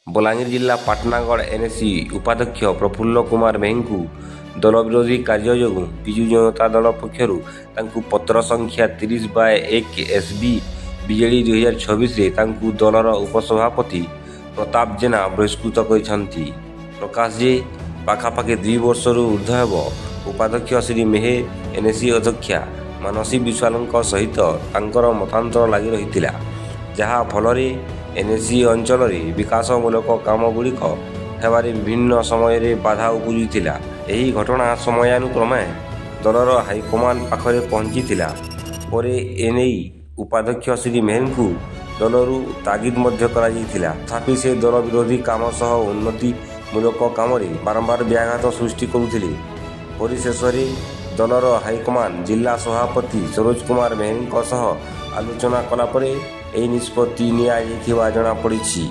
ବଲାଙ୍ଗୀର ଜିଲ୍ଲା ପାଟନାଗଡ଼ ଏନଏସି ଉପାଧ୍ୟକ୍ଷ ପ୍ରଫୁଲ୍ଲ କୁମାର ମେହେଙ୍କୁ ଦଳ ବିରୋଧୀ କାର୍ଯ୍ୟ ଯୋଗୁଁ ବିଜୁ ଜନତା ଦଳ ପକ୍ଷରୁ ତାଙ୍କୁ ପତ୍ର ସଂଖ୍ୟା 30/1 SB ବିଜେଡି 2026ରେ ତାଙ୍କୁ ଦଳର ଉପସଭାପତି ପ୍ରତାପ ଜେନା ବହିଷ୍କୃତ କରିଛନ୍ତି। ପ୍ରକାଶ ଯେ ପାଖାପାଖି 2 ବର୍ଷରୁ ଉର୍ଦ୍ଧ୍ୱ ହେବ ଉପାଧ୍ୟକ୍ଷ ଶ୍ରୀ ମେହେ ଏନଏସି ଅଧ୍ୟକ୍ଷା ମାନସୀ ବିଶ୍ୱାଳଙ୍କ ସହିତ ତାଙ୍କର ମତାନ୍ତର ଲାଗି ରହିଥିଲା, ଯାହା ଫଳରେ ଏନଏସି ଅଞ୍ଚଳରେ ବିକାଶମୂଳକ କାମଗୁଡ଼ିକ ହେବାରେ ବିଭିନ୍ନ ସମୟରେ ବାଧା ଉପୁଜିଥିଲା। ଏହି ଘଟଣା ସମୟାନୁକ୍ରମେ ଦଳର ହାଇକମାଣ୍ଡ ପାଖରେ ପହଞ୍ଚିଥିଲା। ପରେ ଏନେଇ ଉପାଧ୍ୟକ୍ଷ ଶ୍ରୀ ମେହେଙ୍କୁ ଦଳରୁ ତାଗିଦ ମଧ୍ୟ କରାଯାଇଥିଲା। ତଥାପି ସେ ଦଳ ବିରୋଧୀ କାମ ସହ ଉନ୍ନତିମୂଳକ କାମରେ ବାରମ୍ବାର ବ୍ୟାଘାତ ସୃଷ୍ଟି କରୁଥିଲେ। ପରିଶେଷରେ ଦଳର ହାଇକମାଣ୍ଡ ଜିଲ୍ଲା ସଭାପତି ସରୋଜ କୁମାର ମେହେଙ୍କ ସହ ଆଲୋଚନା କଲା ପରେ ଏହି ନିଷ୍ପତ୍ତି ନିଆଯାଇଥିବା ଜଣାପଡ଼ିଛି।